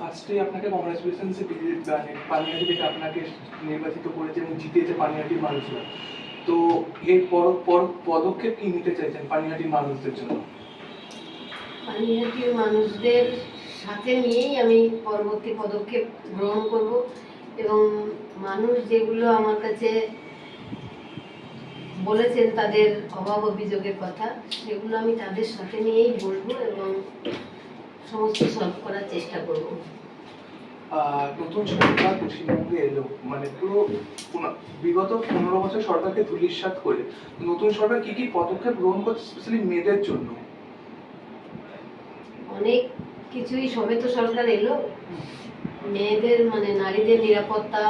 ফার্স্টে আপনাকে কংগ্রাচুলেশনস পানিহাটি থেকে আপনাকে নির্বাচিত করেছে এবং জিতিয়েছে পানিহাটির মানুষরা। তো এর পর পদক্ষেপ কি নিতে চাইছেন পানিহাটির মানুষদের জন্য? পানিহাটির মানুষদের সাথে নিয়েই আমি পরবর্তী পদক্ষেপ গ্রহণ করব এবং মানুষ যেগুলো আমার কাছে বলেছেন তাদের অভাব অভিযোগের কথা, সেগুলো আমি তাদের সাথে নিয়েই বলবো এবং সমস্ত সলভ করার চেষ্টা করব। নতুন সরকার পশ্চিমবঙ্গে এলো, মানে পুরো বিগত 15 বছর সরকারকে ধূলিসাৎ করে নতুন সরকার কি কি পদক্ষেপ গ্রহণ করছে স্পেশালি মেয়েদের জন্য? অনেক কিছুই, সবে তো সরকার এলো, মেয়েদের মানে নারীদের নিরাপত্তা,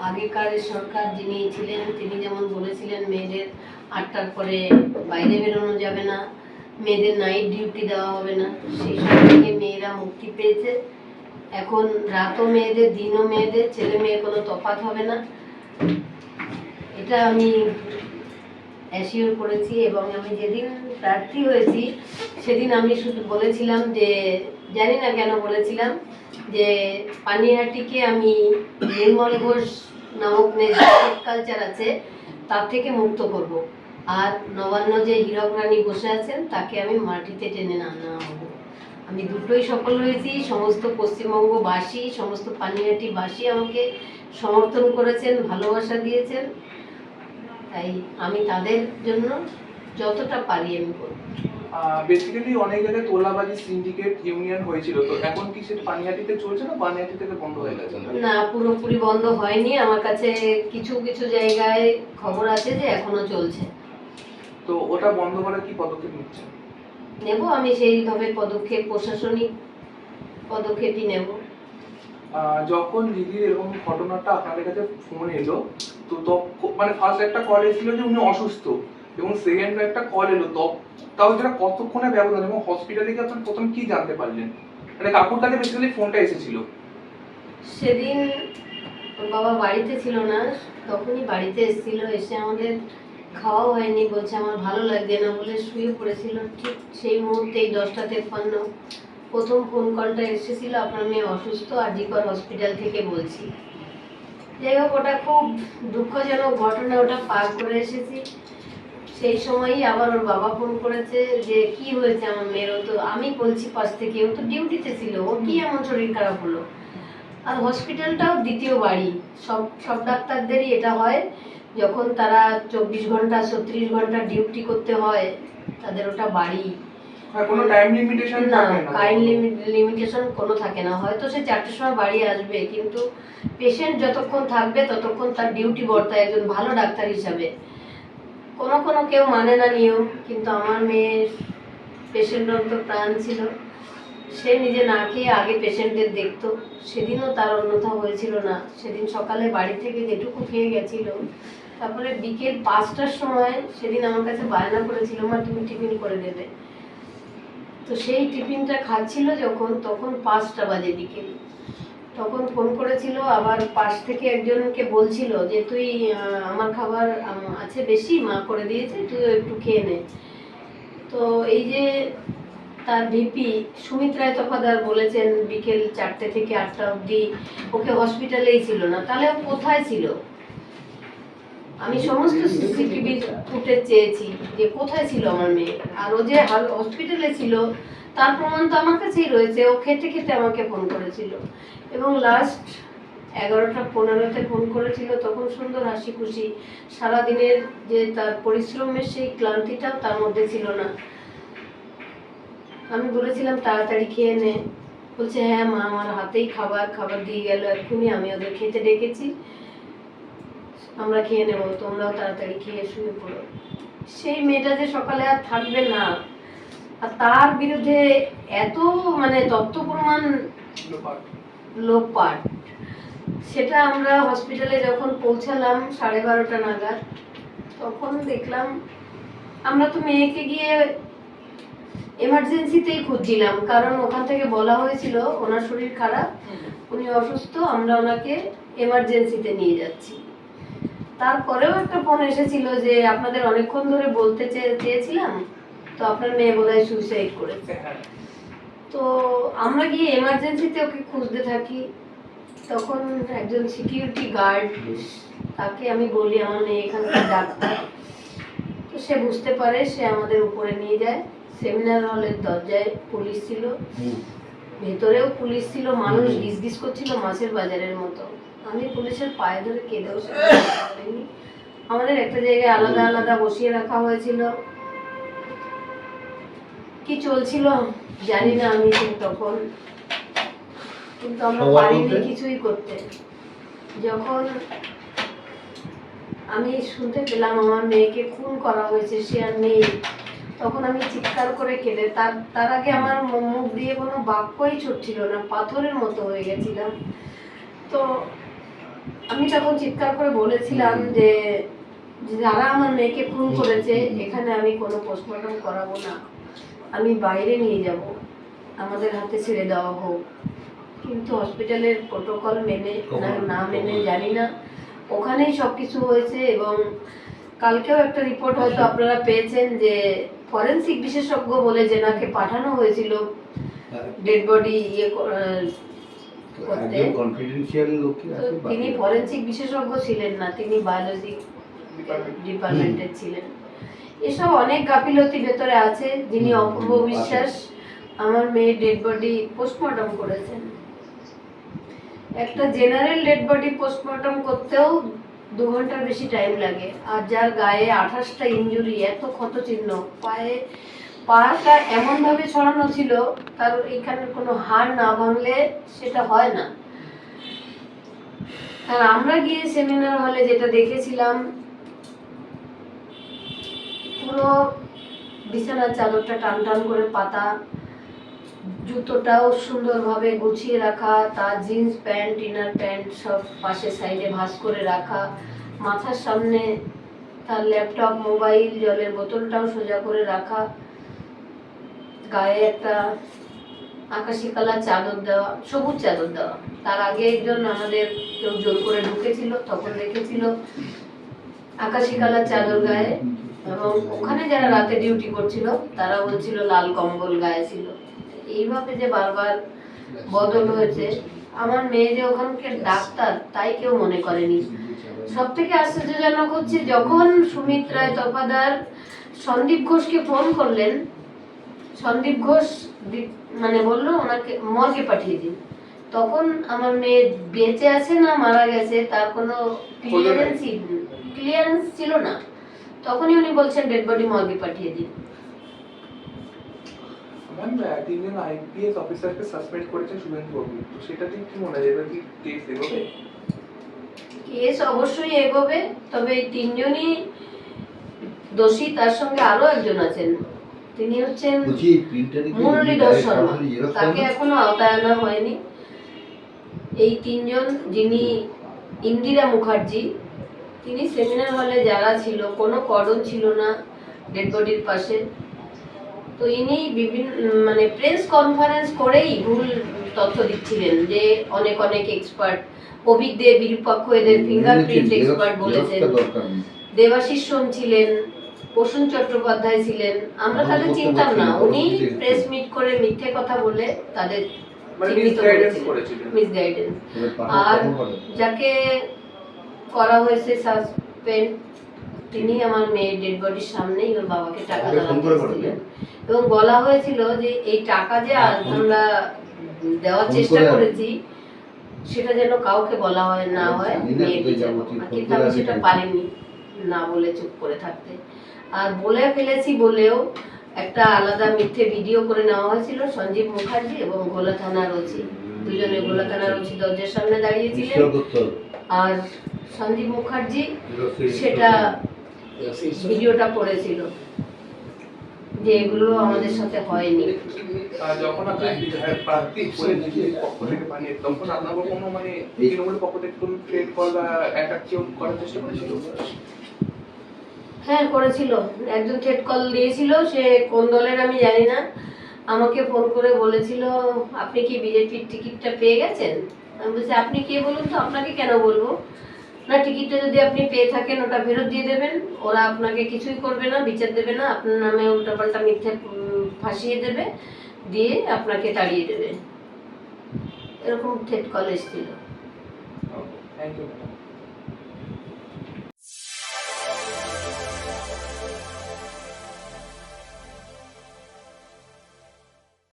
আগেকার সরকার যিনি ছিলেন তিনি যেমন বলেছিলেন মেয়েদের 8টার পরে বাইরে বেরোনো যাবে না, মেয়েদের নাইট ডিউটি দেওয়া হবে না, সেই সব থেকে মেয়েরা মুক্তি পেয়েছে। এখন রাতও মেয়েদের, দিনও মেয়েদের, ছেলে মেয়ে কোনো তফাৎ হবে না, এটা আমি অ্যাসিওর করেছি। এবং আমি যেদিন প্রার্থী হয়েছি সেদিন আমি শুধু বলেছিলাম যে, জানি না কেন বলেছিলাম যে পানিহাটিকে আমি নির্মল ঘোষ নামক কালচার আছে তার থেকে মুক্ত করব, আর নবান্ন যে হীরক রানী বসে আছেন তাকে আমি মাটিতে টেনে আনা হবো। আমি দুটোই সফল হয়েছি। সমস্ত পশ্চিমবঙ্গবাসী, সমস্ত পানিহাটিবাসী আমাকে সমর্থন করেছেন, ভালোবাসা দিয়েছেন, তাই আমি তাদের জন্য যতটা পারি আমি করব। বেসিক্যালি অনেক জায়গায় তোলাবাজি সিন্ডিকেট ইউনিয়ন হয়েছিল, তো এখন কি সেটা পানিহাটিতে চলছে না পানিহাটি থেকে বন্ধ হয়ে গেছে? না, পুরোপুরি বন্ধ হয়নি, আমার কাছে কিছু কিছু জায়গায় খবর আছে যে এখনো চলছে। তো ওটা বন্ধ করার কি পদক্ষেপ নিচ্ছেন? নেব, আমি সেইভাবে পদক্ষেপ, প্রশাসনিক পদক্ষেপই নেব। যখন দিদির এরকম ঘটনাটা আপনাদের কাছে ফোন এলো, তো মানে ফার্স্ট একটা কল এসেছিল যে উনি অসুস্থ, এবং সেকেন্ড একটা কল এলো, তাও যেটা কতক্ষণের ব্যবধান, এবং হসপিটালে গিয়ে আপনার প্রথম কি জানতে পারলেন? মানে কাকুর কাছে বেসিক্যালি ফোনটা এসেছিল। সেদিন ওর বাবা বাড়িতে ছিল না, তখনই বাড়িতে এসেছিল, এসে আমাদের খাওয়াও হয়নি, বলছে আমার ভালো লাগছে না বলে শুয়ে পড়েছিল। ঠিক সেই মুহূর্তেই 10:53 প্রথম ফোন কলটা এসেছিল, আপনার মেয়ে অসুস্থ, আর.জি.কর হসপিটাল থেকে বলছি। যাই হোক, ওটা খুব দুঃখজনক ঘটনা, ওটা পার করে এসেছি। সেই সময়ই আবার ওর বাবা ফোন করেছে যে কি হয়েছে আমার মেয়ের। তো আমি বলছি পাশ থেকে, ও তো ডিউটিতে ছিল, ওর কি এমন শরীর খারাপ হলো। আর হসপিটালটাও দ্বিতীয় বাড়ি, সব ডাক্তারদেরই এটা হয়, যখন তারা 24 ঘন্টা 36 ঘন্টা ডিউটি করতে হয় তাদের ওটা বাড়ি। কোনো টাইম লিমিটেশন থাকে না? টাইম লিমিটেশন কোনো থাকে না, হয়তো সে 4টের সময় বাড়ি আসবে, কিন্তু পেশেন্ট যতক্ষণ থাকবে ততক্ষণ তার ডিউটি বর্তায় একজন ভালো ডাক্তার হিসাবে। কোনো কেউ মানে না নিয়ম, কিন্তু আমার মেয়ের পেশেন্টের তো প্রাণ ছিল, সে নিজে না খেয়ে আগে পেশেন্টদের দেখতো। সেদিনও তার অন্যথা হয়েছিল না, সেদিন সকালে বাড়ি থেকে যেটুকু খেয়ে গেছিল, তারপরে বিকেল 5টার সময় সেদিন আমার কাছে বায়না করেছিল, মা তুমি টিফিন করে দেবে। তো সেই টিফিনটা খাচ্ছিল যখন, তখন 5টা বাজে বিকেল, তখন ফোন করেছিল। আবার পাশ থেকে একজনকে বলছিল যে তুই আমার খাবার আছে বেশি, মা করে দিয়েছে, তুই একটু খেয়ে নে। তো এই যে তার ভিপি সুমিত রায় তফাদার বলেছেন বিকেল 4টে থেকে 8টা অবধি ওকে হসপিটালেই ছিল না, তাহলে ও কোথায় ছিল? আমি সমস্ত সিসিটিভি ফুটেজ চেয়েছি যে কোথায় ছিল আমার মেয়ে, আর ও যে হসপিটালে ছিল তার প্রমাণ তো আমার কাছেই রয়েছে। ও খেতে খেতে আমাকে ফোন করেছিল, এবং লাস্ট 11টা 15-তে ফোন করেছিল, তখন সুন্দর হাসি খুশি, সারাদিনের যে তার পরিশ্রমের সেই ক্লান্তিটাও তার মধ্যে ছিল না। আমি বলেছিলাম তাড়াতাড়ি খেয়ে নে, বলছে হ্যাঁ মা, আমার হাতেই খাবার দিয়ে গেল এক্ষুনি, আমি ওদের খেতে ডেকেছি, আমরা খেয়ে নেবো, তোমরাও তাড়াতাড়ি খেয়ে শুয়ে পড়ো। সেই মেয়েটা যে সকালে আর থাকবে না, আর তার বিরুদ্ধে এত মানে তথ্য প্রমাণ লোকপাট, সেটা আমরা হসপিটালে যখন পৌঁছালাম 12:30 নাগাদ, তখন দেখলাম, আমরা তো মেয়েকে গিয়ে এমার্জেন্সিতেই খুঁজছিলাম, কারণ ওখান থেকে বলা হয়েছিল ওনার শরীর খারাপ, উনি অসুস্থ, আমরা ওনাকে এমার্জেন্সিতে নিয়ে যাচ্ছি। তারপরেও একটা ফোন এসেছিল যে আপনাদের অনেকক্ষণ ধরে বলতে চেয়েছিলাম, তো আপনার মেয়ে বোধহয় সুইসাইড করেছে। তো আমরা গিয়ে এমার্জেন্সিতে ওকে খুঁজতে থাকি। তখন একজন সিকিউরিটি গার্ড, তাকে আমি বলি আমার মেয়ে এখানকার ডাক্তার। তো সে বুঝতে পারে, সে আমাদের উপরে নিয়ে যায়। সেমিনার হলের দরজায় পুলিশ ছিল, ভেতরেও পুলিশ ছিল, মানুষ গিজগিজ করছিল মাছের বাজারের মতো। আমি পুলিশের পায়ে ধরে কেঁদেও পারিনি। আমাদের একটা জায়গায় আলাদা আলাদা বসিয়ে রাখা হয়েছিল। কি চলছিল জানি না আমি তখন, কিন্তু আমরা পারিনি কিছুই করতে। যখন আমি শুনতে পেলাম আমার মেয়েকে খুন করা হয়েছে, সে আর নেই, তখন আমি চিৎকার করে কেঁদে, তার আগে আমার মুখ দিয়ে কোনো বাক্যই ছুটছিল না, পাথরের মতো হয়ে গেছিলাম। তো আমি তখন চিৎকার করে বলেছিলাম যে যারা আমার মেয়েকে খুন করেছে, এখানে আমি কোনো পোস্টমর্টম করাবো না, আমি বাইরে নিয়ে যাব, আমাদের হাতে ছেড়ে দেওয়া হোক। কিন্তু হসপিটালের প্রোটোকল মেনে না মেনে জানি না, ওখানেই সব কিছু হয়েছে। এবং কালকেও একটা রিপোর্ট হয়তো আপনারা পেয়েছেন যে ফরেনসিক বিশেষজ্ঞ বলে যেনাকে পাঠানো হয়েছিল ডেড বডি করতে, তিনি ফরেনসিক বিশেষজ্ঞ ছিলেন না, তিনি বায়োলজি ডিপার্টমেন্টের ছিলেন। এসব অনেক গাফিলতি ভেতরে আছে। যিনি অপূর্ব বিশ্বাস আমার মেয়ে ডেড বডি পোস্টমর্টম করেছেন। একটা জেনারেল ডেড বডি পোস্টমর্টম করতেও 2 ঘন্টার বেশি টাইম লাগে। আর যার গায়ে 28টা ইনজুরি, এত ক্ষত চিহ্ন, পাটা এমন ভাবে ছড়ানো ছিল, তার এখানে কোনো হাড় না ভাঙলে সেটা হয় না। আর আমরা গিয়ে সেমিনার হলে যেটা দেখেছিলাম, পুরো বিছানার চাদরটা টান টান করে পাতা, জুতোটাও সুন্দরভাবে গুছিয়ে রাখা, তার জিন্স প্যান্ট, ইনার প্যান্ট সব পাশে সাইডে ভাঁজ করে রাখা, মাথার সামনে তার ল্যাপটপ, মোবাইল, জলের বোতলটাও সোজা করে রাখা, গায়ে একটা আকাশি কালার চাদর দেওয়া, সবুজ চাদর দেওয়া। তার আগে একজন আমাদের কেউ জোর করে ঢুকেছিল, তখন দেখেছিল আকাশি কালার চাদর গায়ে। এবং ওখানে যারা রাতে ডিউটি করছিল তারা বলছিল লাল কম্বল গায়ে ছিল। এইভাবে যে বারবার বদল হয়েছে, আমার মেয়ে যে ওখানকার ডাক্তার তাই কেউ মনে করেনি। সব থেকে আশ্চর্যজনক হচ্ছে, যখন সুমিত রায় তফাদার সন্দীপ ঘোষকে ফোন করলেন, সন্দীপ ঘোষ মানে বললো ওনাকে মর্গে পাঠিয়ে দিন, তখন আমার মেয়ে বেঁচে আছে না মারা গেছে তার কোনো ক্লিয়ারেন্স ছিল না। তখনই উনি বলছেন ডেড বডি মর্গে পাঠিয়ে দিন। ম্যাম, 3 জন আইপিএস অফিসারকে সাসপেন্ড করেছেন শুভেন্দু বাবু, তো সেটা দিয়ে কি মনে হয় এবার কি কেস এগোবে? কেস অবশ্যই এগোবে, তবে এই 3 জনই দোষী। তার সঙ্গে আরো একজন আছেন, তিনি হচ্ছেন মুরলীধর শর্মা, তাকে এখনো আওতায় আনা হয়নি। এই 3 জন, যিনি ইন্দিরা মুখার্জি, তিনি সেমিনার হলে যারা ছিল, কোনো কর্ডন ছিল না ডেড বডির পাশে। তো ইনি বিভিন্ন মানে প্রেস কনফারেন্স করেই ভুল তথ্য দিচ্ছিলেন যে অনেক অনেক এক্সপার্ট, অভিজ্ঞ বিরূপাক্ষ এদের ফিঙ্গারপ্রিন্ট এক্সপার্ট বলেছেন, দেবাশিস সোম ছিলেন, প্রসূন চট্টোপাধ্যায় ছিলেন। আমরা তাদের চিনতাম না, উনি প্রেস মিট করে মিথ্যে কথা বলে তাদের মিসগাইডেন্স। আর যাকে করা হয়েছে সাসপেন্ড, তিনি আমার মেয়ের ডেড বডির সামনেই ওর বাবাকে টাকা দিয়েছিলেন এবং বলা হয়েছিল যে এই টাকা যে আমরা দেওয়ার চেষ্টা করেছি সেটা যেন কাউকে বলা হয় না হয়, মেয়েকে যাব। কিন্তু আমি সেটা পারিনি না বলে চুপ করে থাকতে। আর বলে ফেলেছি বলেও একটা আলাদা মিথ্যে ভিডিও করে নেওয়া হয়েছিল সঞ্জীব মুখার্জি এবং গোলা থানার ওসি, দুজনে গোলা থানার ওসি দরজার সামনে দাঁড়িয়েছিলেন। আর সঞ্জীব মুখার্জি সেটা ভিডিওটা করেছিল যে এগুলো আমাদের সাথে হয়নি। যখন আপনি প্রার্থী বলে পক্ষ থেকে বানিয়ে, তখন আপনার কোনো মানে তৃণমূলের পক্ষ থেকে কোনো ট্রেড কল বা অ্যাটাক কেউ করার চেষ্টা করেছিল? হ্যাঁ করেছিল, একজন থ্রেট কল দিয়েছিল, সে কোন দলের আমি জানি না, আমাকে ফোন করে বলেছিল আপনি কি বিজেপির টিকিটটা পেয়ে গেছেন। আমি বলছি আপনি কে বলুন তো, আপনাকে কেন বলবো না, টিকিটটা যদি আপনি পেয়ে থাকেন ওটা ফেরত দিয়ে দেবেন, ওরা আপনাকে কিছুই করবে না, বিচার দেবে না, আপনার নামে উল্টাপাল্টা মিথ্যে ফাঁসিয়ে দেবে, দিয়ে আপনাকে তাড়িয়ে দেবে, এরকম থ্রেট কল এসেছিল। Thank you madam.